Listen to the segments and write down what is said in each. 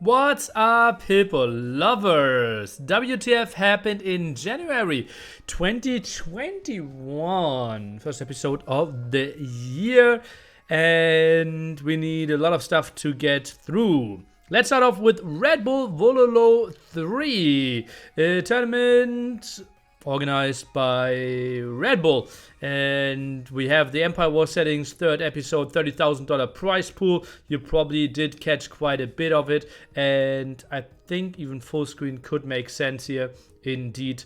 What's up, hippo lovers? WTF happened in January 2021. First episode of the year, and we need a lot of stuff to get through. Let's start off with Red Bull Wololo 3, a tournament organized by Red Bull, and we have the Empire War settings, third episode, $30,000 prize pool. You probably did catch quite a bit of it, and I think even full screen could make sense here indeed.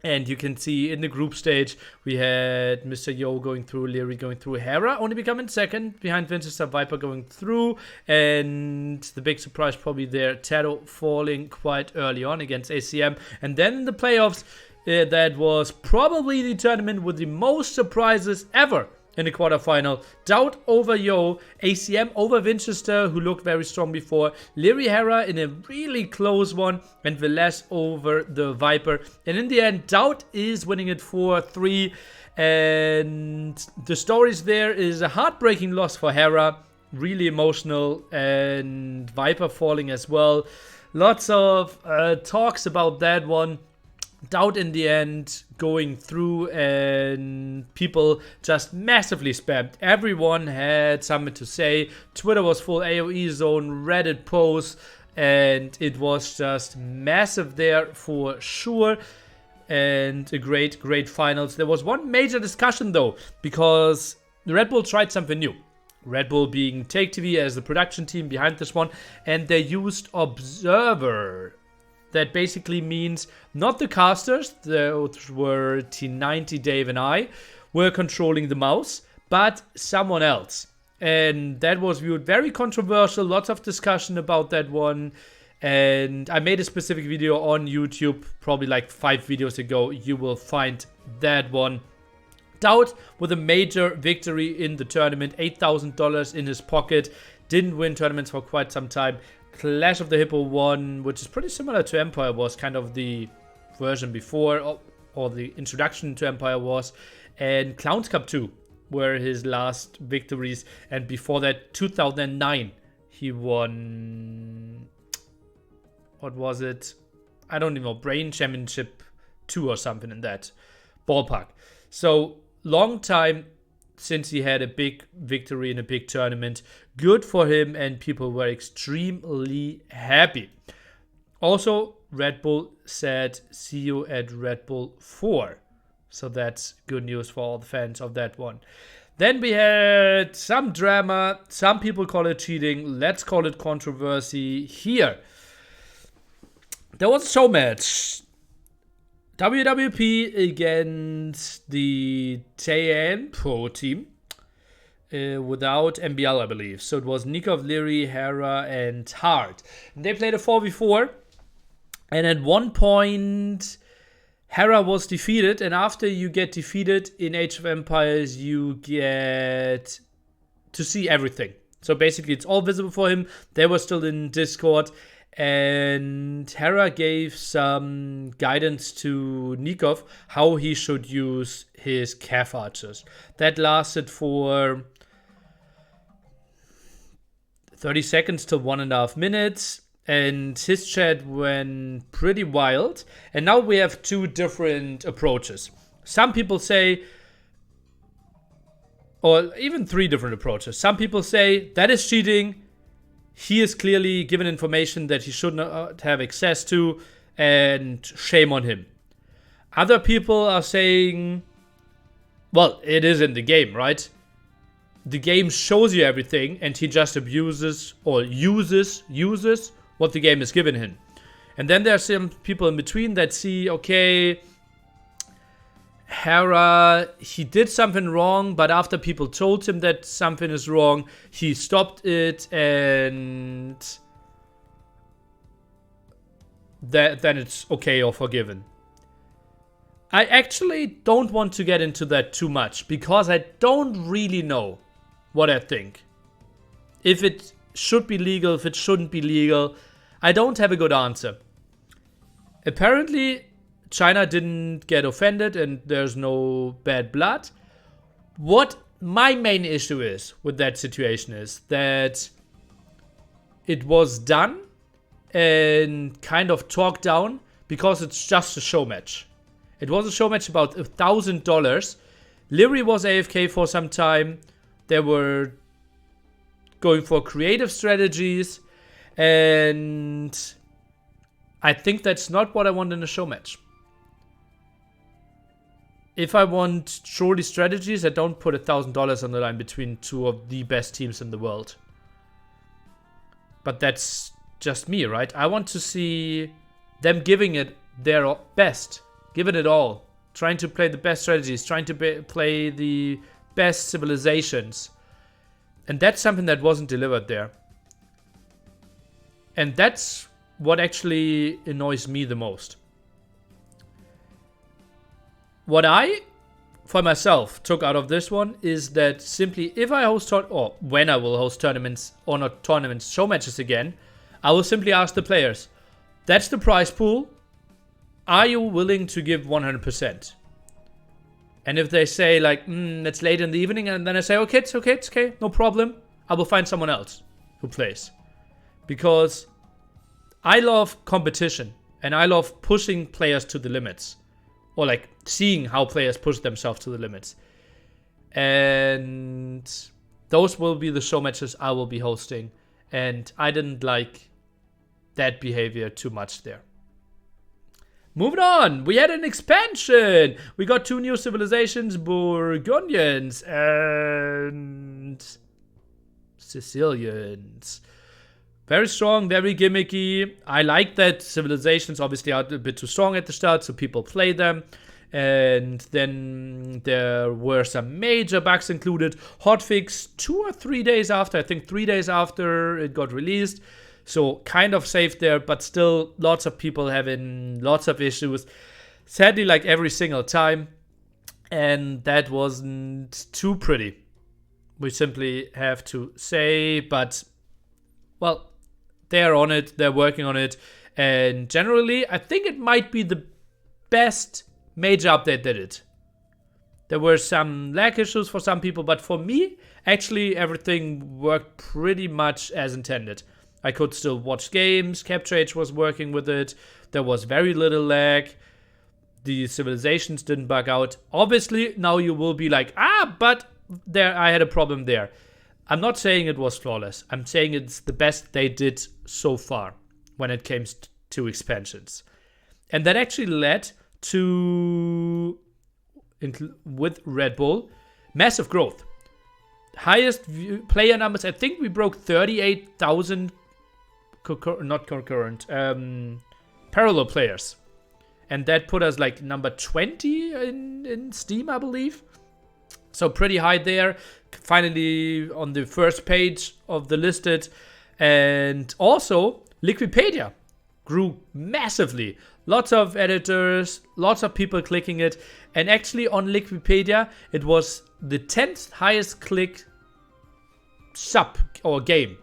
And you can see in the group stage, we had Mr. Yo going through, Leary going through, Hera only becoming second, behind Winchester, Viper going through, and the big surprise probably there, TaMpo falling quite early on against ACM. And then in the playoffs, that was probably the tournament with the most surprises ever in the quarterfinal. Doubt over Yo, ACM over Winchester, who looked very strong before, Leary Hera in a really close one, and Velez over the Viper. And in the end, Doubt is winning it 4-3. And the stories there is a heartbreaking loss for Hera, really emotional, and Viper falling as well. Lots of talks about that one. Doubt in the end going through, and people just massively spammed. Everyone had something to say. Twitter was full AoE zone, Reddit posts, and it was just massive there for sure. And a great finals. There was one major discussion though, because Red Bull tried something new. Red Bull being Take TV as the production team behind this one, and they used Observer. That basically means not the casters, those were T90, Dave, and I, were controlling the mouse, but someone else. And that was viewed very controversial, lots of discussion about that one. And I made a specific video on YouTube, probably like 5 videos ago. You will find that one. Doubt with a major victory in the tournament, $8,000 in his pocket. Didn't win tournaments for quite some time. Clash of the Hippo 1, which is pretty similar to Empire Wars, kind of the version before, or the introduction to Empire Wars. And Clowns Cup 2 were his last victories. And before that, 2009, he won, what was it? I don't even know, Brain Championship 2 or something in that ballpark. So, long time since he had a big victory in a big tournament. Good for him, and people were extremely happy. Also, Red Bull said, see you at Red Bull 4. So that's good news for all the fans of that one. Then we had some drama. Some people call it cheating. Let's call it controversy here. There was a show match. WWP against the TaMpo team without MBL, I believe. So it was Nikov, Leary, Hera, and Hart. And they played a 4v4. And at one point, Hera was defeated. And after you get defeated in Age of Empires, you get to see everything. So basically, it's all visible for him. They were still in Discord. And Hera gave some guidance to Nikov how he should use his calf archers. That lasted for 30 seconds to 1.5 minutes. And his chat went pretty wild. And now we have 2 different approaches. Some people say, or even 3 different approaches. Some people say that is cheating. He is clearly given information that he should not have access to, and shame on him. Other people are saying, well, it is in the game, right? The game shows you everything, and he just abuses or uses what the game has given him. And then there are some people in between that see, okay, Hera, he did something wrong, but after people told him that something is wrong, he stopped it, and then it's okay or forgiven. I actually don't want to get into that too much, because I don't really know what I think. If it should be legal, if it shouldn't be legal, I don't have a good answer. Apparently, China didn't get offended and there's no bad blood. What my main issue is with that situation is that it was done and kind of talked down because it's just a show match. It was a show match about $1,000. Leary was AFK for some time. They were going for creative strategies, and I think that's not what I want in a show match. If I want truly strategies, I don't put $1,000 on the line between two of the best teams in the world. But that's just me, right? I want to see them giving it their best, giving it all, trying to play the best strategies, trying to play the best civilizations. And that's something that wasn't delivered there. And that's what actually annoys me the most. What I, for myself, took out of this one is that simply if I host, or when I will host tournaments, or not tournaments, show matches again, I will simply ask the players, that's the prize pool, are you willing to give 100%? And if they say like, it's late in the evening, and then I say, okay, it's okay, no problem, I will find someone else who plays. Because I love competition, and I love pushing players to the limits. Or like seeing how players push themselves to the limits. And those will be the show matches I will be hosting. And I didn't like that behavior too much there. Moving on, we had an expansion. We got 2 new civilizations, Burgundians and Sicilians. Very strong, very gimmicky. I like that civilizations obviously are a bit too strong at the start, so people play them. And then there were some major bugs included. Hotfix 2 or 3 days after, I think 3 days after it got released. So kind of safe there, but still lots of people having lots of issues. Sadly, like every single time. And that wasn't too pretty. We simply have to say, but well, they're on it, they're working on it, and generally, I think it might be the best major update they did. There were some lag issues for some people, but for me, actually, everything worked pretty much as intended. I could still watch games, CaptureAge was working with it, there was very little lag, the civilizations didn't bug out. Obviously, now you will be like, but there I had a problem there. I'm not saying it was flawless. I'm saying it's the best they did so far when it came to expansions. And that actually led to, with Red Bull, massive growth. Highest player numbers, I think we broke 38,000 parallel players. And that put us like number 20 in Steam, I believe. So pretty high there. Finally on the first page of the listed. And also Liquipedia grew massively. Lots of editors, lots of people clicking it. And actually on Liquipedia, it was the 10th highest click sub or game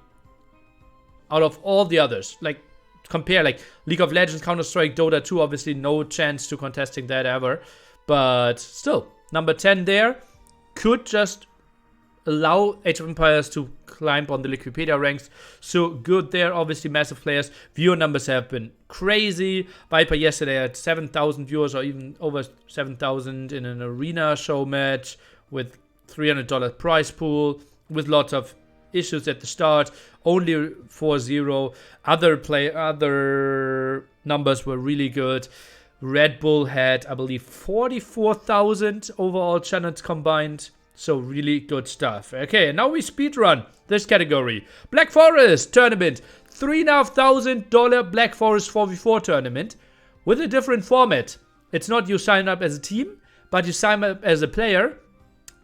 out of all the others. Like compare like League of Legends, Counter-Strike, Dota 2, obviously no chance to contesting that ever. But still, number 10 there. Could just allow Age of Empires to climb on the Liquipedia ranks. So good there, obviously massive players. Viewer numbers have been crazy. Viper yesterday had 7,000 viewers or even over 7,000 in an arena show match with $300 prize pool with lots of issues at the start. Only 4-0. Other numbers were really good. Red Bull had, I believe, 44,000 overall channels combined. So really good stuff. Okay, and now we speedrun this category. Black Forest tournament. $3,500 Black Forest 4v4 tournament with a different format. It's not you sign up as a team, but you sign up as a player.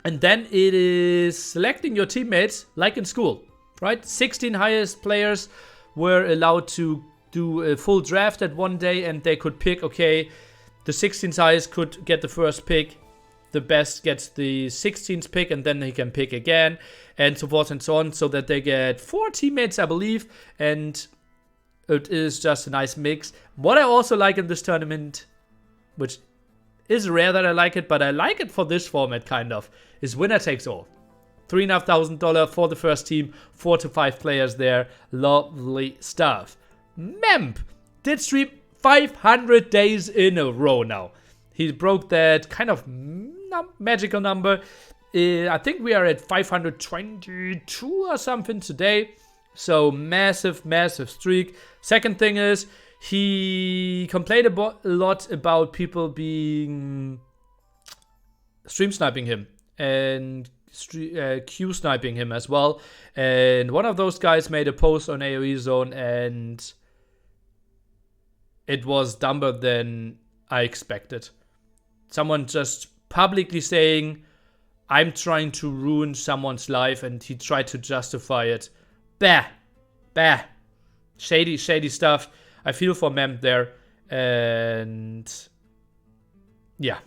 And then it is selecting your teammates like in school, right? 16 highest players were allowed to do a full draft at one day, and they could pick, okay, the 16th highest could get the first pick, the best gets the 16th pick, and then he can pick again, and so forth and so on, so that they get 4 teammates, I believe, and it is just a nice mix. What I also like in this tournament, which is rare that I like it, but I like it for this format kind of, is winner takes all. $3,500 for the first team, 4 to 5 players there, lovely stuff. Memp did stream 500 days in a row now. He broke that kind of magical number. I think we are at 522 or something today. So massive, massive streak. Second thing is, he complained a lot about people being stream sniping him and Q sniping him as well. And one of those guys made a post on AoE Zone, and it was dumber than I expected. Someone just publicly saying, I'm trying to ruin someone's life, and he tried to justify it. Bah. Shady stuff. I feel for Mem there. And yeah.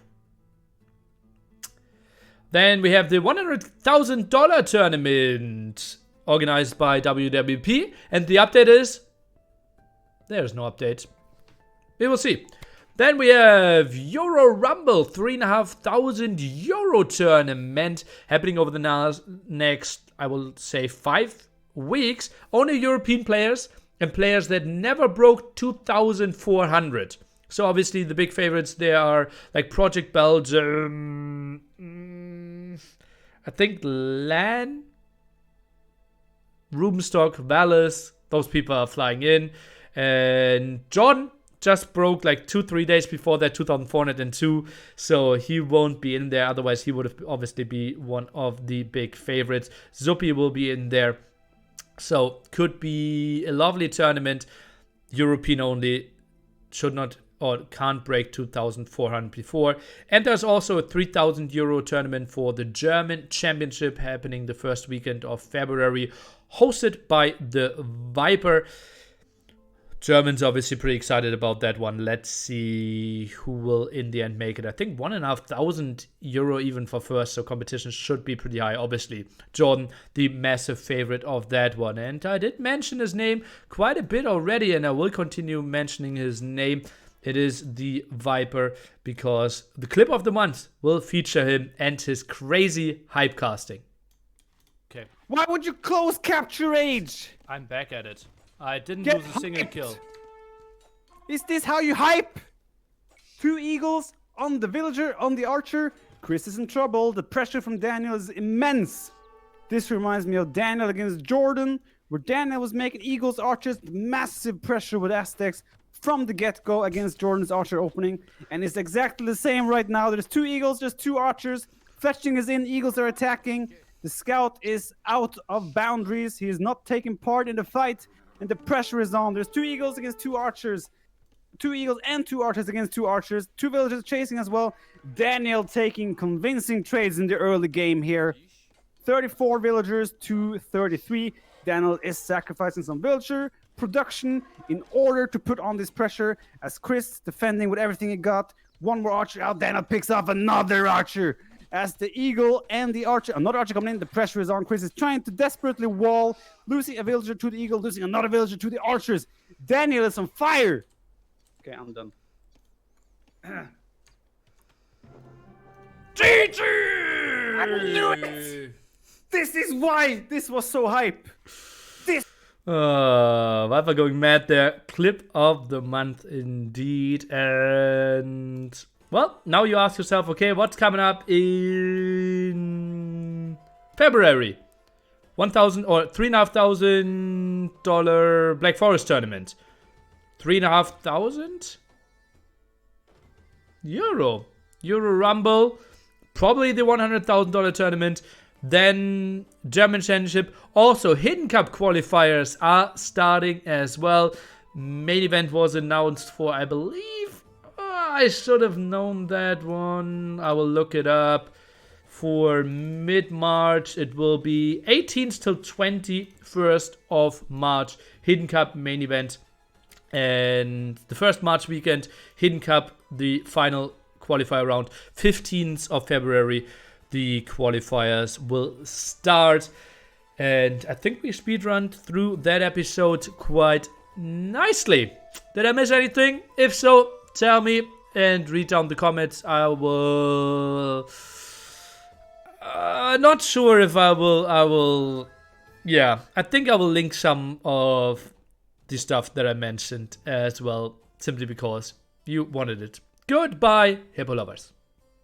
Then we have the $100,000 tournament organized by WWP. And the update is, there's no update. We will see. Then we have Euro Rumble, €3,500 tournament happening over the next, I will say, 5 weeks. Only European players and players that never broke 2,400. So obviously the big favorites there are like Project Belgium, I think Lan, Rubenstock, Valles, those people are flying in. And John just broke like 2-3 days before that 2,402, so he won't be in there. Otherwise he would have obviously be one of the big favorites. Zuppi will be in there, so could be a lovely tournament. European only, should not or can't break 2,400 before. And there's also a €3,000 tournament for the German Championship happening the first weekend of February, hosted by the Viper. Germans obviously pretty excited about that one. Let's see who will in the end make it. I think €1,500 even for first, so competition should be pretty high. Obviously, Jordan, the massive favorite of that one. And I did mention his name quite a bit already, and I will continue mentioning his name. It is the Viper, because the clip of the month will feature him and his crazy hype casting. Okay. Why would you close capture age? I'm back at it. I didn't Get lose a single hyped. kill. Is this how you hype? 2 eagles on the villager, on the archer. Chris is in trouble. The pressure from Daniel is immense. This reminds me of Daniel against Jordan, where Daniel was making eagles, archers, massive pressure with Aztecs from the get-go against Jordan's archer opening. And it's exactly the same right now. There's 2 eagles, there's 2 archers. Fetching is in, eagles are attacking. The scout is out of boundaries. He is not taking part in the fight. And the pressure is on. There's 2 eagles against 2 archers. 2 eagles and 2 archers against 2 archers. 2 villagers chasing as well. Daniel taking convincing trades in the early game here. 34 villagers to 33. Daniel is sacrificing some villager production in order to put on this pressure, as Chris defending with everything he got. 1 more archer out. Daniel picks off another archer. As the eagle and the archer, another archer coming in, the pressure is on. Chris is trying to desperately wall, losing a villager to the eagle, losing another villager to the archers. Daniel is on fire. Okay, I'm done. GG! I knew it! This is why this was so hype. Viper going mad there. Clip of the month indeed. And well, now you ask yourself, okay, what's coming up in February? $1,000 or $3,500 Black Forest tournament. €3,500? Euro Rumble. Probably the $100,000 tournament. Then German Championship. Also, Hidden Cup qualifiers are starting as well. Main event was announced for, I believe, I should have known that one. I will look it up. For mid-March, it will be 18th till 21st of March. Hidden Cup main event. And the first March weekend, Hidden Cup, the final qualifier round. 15th of February, the qualifiers will start. And I think we speedrun through that episode quite nicely. Did I miss anything? If so, tell me and read down the comments. I will... not sure if I will... Yeah, I think I will link some of the stuff that I mentioned as well, simply because you wanted it. Goodbye, hippo lovers.